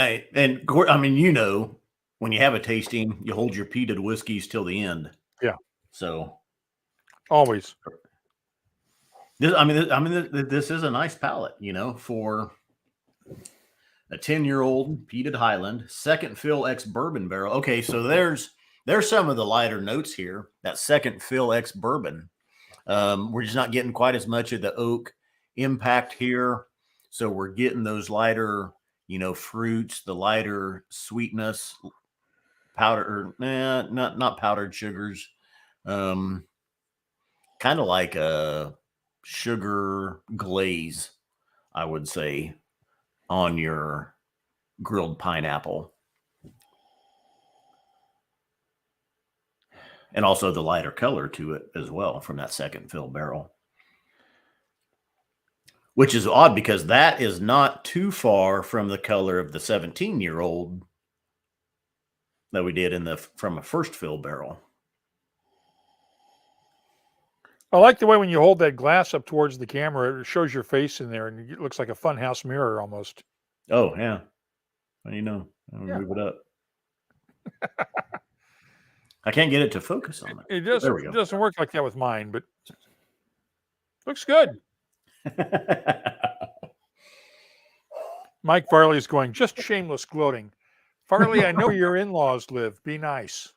when you have a tasting, you hold your peated whiskeys till the end. Yeah. So always. This is a nice palate, for a 10-year-old peated Highland, second fill ex bourbon barrel. Okay, so there's some of the lighter notes here. That second fill ex bourbon. We're just not getting quite as much of the oak impact here. So we're getting those lighter, fruits, the lighter sweetness, not powdered sugars. Kind of like a sugar glaze, I would say, on your grilled pineapple. And also the lighter color to it as well from that second fill barrel. Which is odd because that is not too far from the color of the 17-year-old that we did from a first fill barrel. I like the way when you hold that glass up towards the camera, it shows your face in there and it looks like a funhouse mirror almost. Oh, yeah. Move it up. I can't get it to focus on it. It does. There we go. It doesn't work like that with mine, but looks good. Mike Farley's going, just shameless gloating. Farley, I know where your in-laws live. Be nice.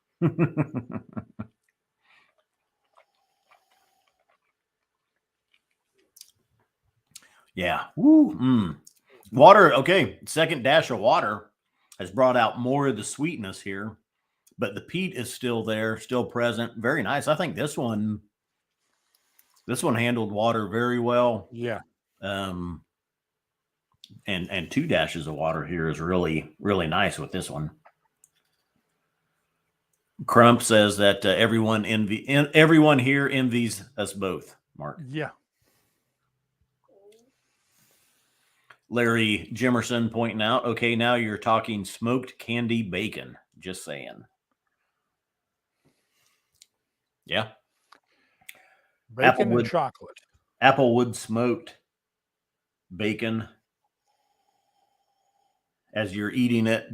Yeah. Woo. Water. Okay. Second dash of water has brought out more of the sweetness here, but the peat is still there, still present. Very nice. I think this one handled water very well. Yeah. And 2 dashes of water here is really, really nice with this one. Crump says that everyone here envies us both, Mark. Yeah. Larry Jimerson pointing out, okay, now you're talking smoked candy bacon. Just saying. Yeah. Bacon and chocolate. Applewood smoked bacon as you're eating it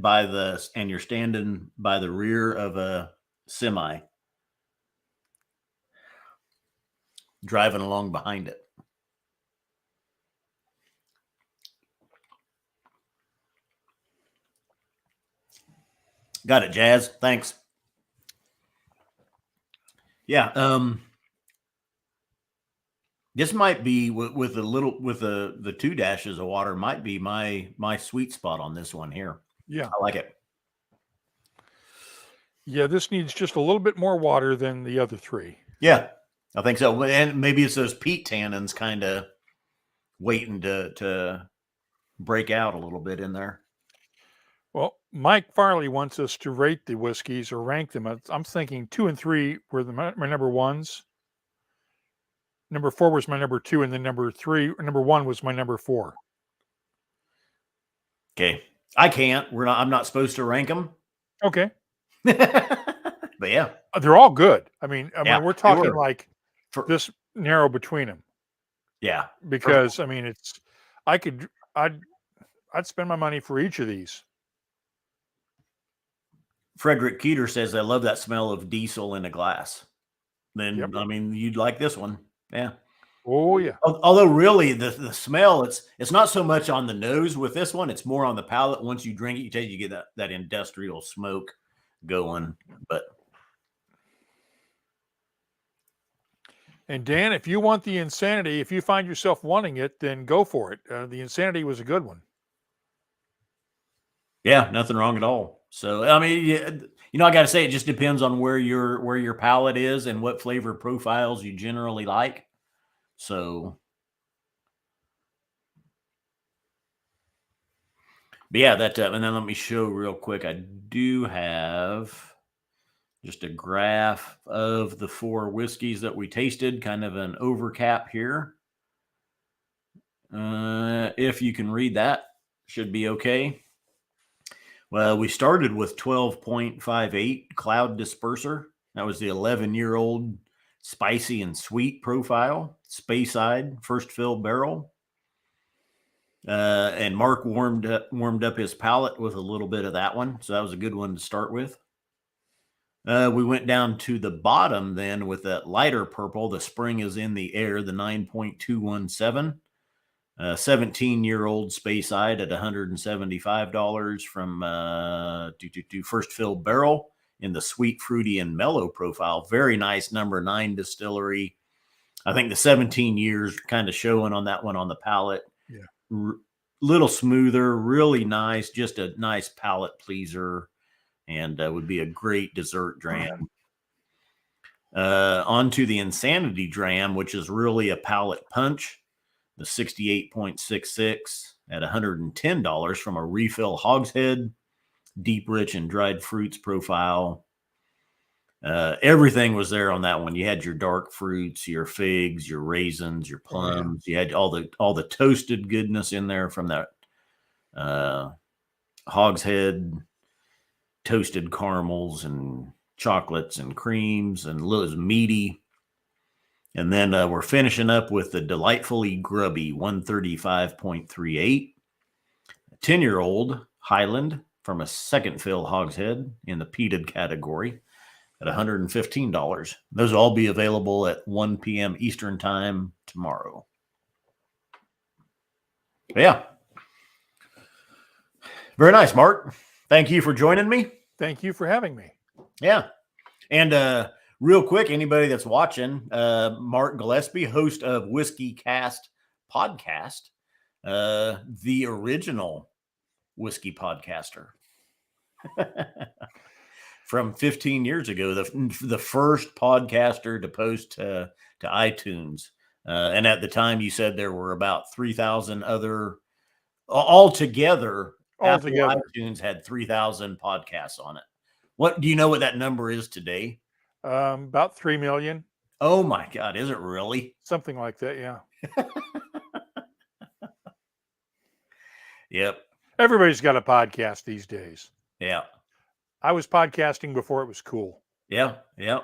and you're standing by the rear of a semi, driving along behind it. Got it, Jazz. Thanks. Yeah. This might be with the 2 dashes of water might be my sweet spot on this one here. Yeah. I like it. Yeah, this needs just a little bit more water than the other 3. Yeah, I think so. And maybe it's those peat tannins kind of waiting to break out a little bit in there. Well, Mike Farley wants us to rate the whiskeys or rank them. I'm thinking 2 and 3 were my number ones. Number 4 was my number 2, and then number 1 was my number 4. Okay, I can't. I'm not supposed to rank them. Okay, but yeah, they're all good. I mean, we're talking like this narrow between them. Yeah, because I mean, I'd spend my money for each of these. Frederick Keeter says, I love that smell of diesel in a glass. Then, yep. I mean, you'd like this one. Yeah. Oh, yeah. Although really the smell, it's not so much on the nose with this one. It's more on the palate. Once you drink it, you get that industrial smoke going. And Dan, if you want the Insanity, if you find yourself wanting it, then go for it. The Insanity was a good one. Yeah, nothing wrong at all. So, I mean, I got to say, it just depends on where your palate is and what flavor profiles you generally like. So, but yeah, and then let me show real quick. I do have just a graph of the 4 whiskeys that we tasted, kind of an overcap here. If you can read that, should be okay. Well, we started with 12.58 Cloud Disperser. That was the 11-year-old spicy and sweet profile, Speyside, first fill barrel. And Mark warmed up his palate with a little bit of that one. So that was a good one to start with. We went down to the bottom then with that lighter purple. The spring is in the air, the 9.217. 17-year-old Speyside at $175 from first fill barrel in the sweet, fruity, and mellow profile. Very nice number 9 distillery. I think the 17 years kind of showing on that one on the palate. Yeah. Little smoother, really nice, just a nice palate pleaser, and would be a great dessert dram. On to the Insanity dram, which is really a palate punch. The 68.66 at $110 from a refill hogshead, deep, rich, and dried fruits profile. Everything was there on that one. You had your dark fruits, your figs, your raisins, your plums. You had all the toasted goodness in there from that hogshead, toasted caramels and chocolates and creams, and it was meaty. And then we're finishing up with the delightfully grubby 135.38 10-year-old Highland from a second fill hogshead in the peated category at $115. Those will all be available at 1 p.m. Eastern time tomorrow. Yeah. Very nice, Mark. Thank you for joining me. Thank you for having me. Yeah. And real quick, anybody that's watching, Mark Gillespie, host of Whisy Cast podcast, the original whiskey podcaster from 15 years ago, the first podcaster to post to iTunes. And at the time, you said there were about 3,000 other altogether. Apple iTunes had 3,000 podcasts on it. What do you know what that number is today? About 3 million. Oh my God. Is it really? Something like that. Yeah. Yep. Everybody's got a podcast these days. Yeah. I was podcasting before it was cool. Yeah. Yeah.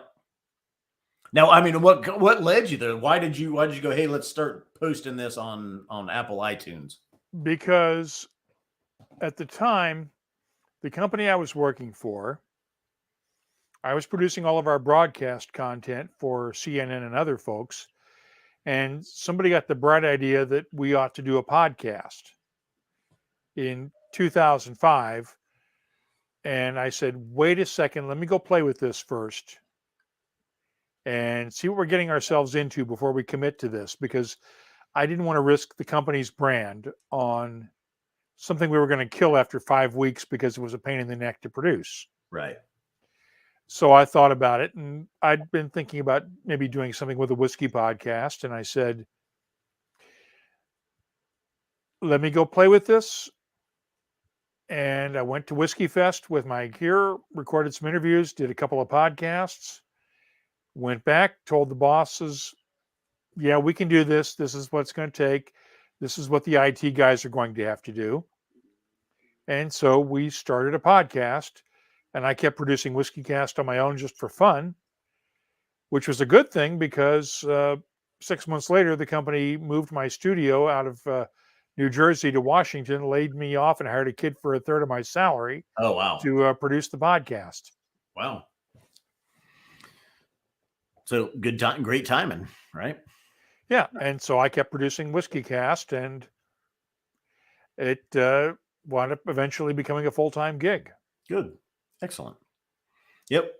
Now, I mean, what led you there? Why did you go, hey, let's start posting this on Apple iTunes? Because at the time, the company I was working for, I was producing all of our broadcast content for CNN and other folks. And somebody got the bright idea that we ought to do a podcast in 2005. And I said, wait a second, let me go play with this first and see what we're getting ourselves into before we commit to this, because I didn't want to risk the company's brand on something we were going to kill after 5 weeks because it was a pain in the neck to produce. Right. So I thought about it, and I'd been thinking about maybe doing something with a whiskey podcast. And I said, let me go play with this. And I went to Whiskey Fest with my gear, recorded some interviews, did a couple of podcasts, went back, told the bosses, yeah, we can do this. This is what it's going to take. This is what the IT guys are going to have to do. And so we started a podcast, and I kept producing Whisy Cast on my own just for fun, which was a good thing because 6 months later, the company moved my studio out of New Jersey to Washington, laid me off, and hired a kid for a third of my salary. Oh, wow. To produce the podcast. Wow. So good time, great timing, right? Yeah. And so I kept producing Whisy Cast, and it wound up eventually becoming a full-time gig. Good. Excellent. Yep.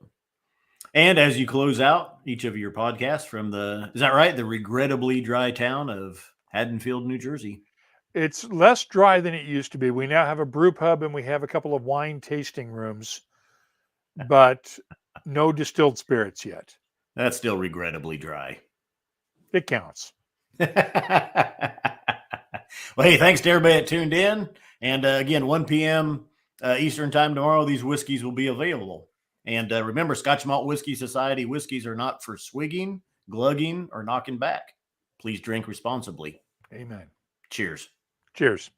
And as you close out each of your podcasts from is that right? The regrettably dry town of Haddonfield, New Jersey. It's less dry than it used to be. We now have a brew pub and we have a couple of wine tasting rooms, but no distilled spirits yet. That's still regrettably dry. It counts. Well, hey, thanks to everybody that tuned in. And again, 1 p.m. Eastern time tomorrow, these whiskeys will be available. And remember, Scotch Malt Whiskey Society whiskeys are not for swigging, glugging, or knocking back. Please drink responsibly. Amen. Cheers. Cheers.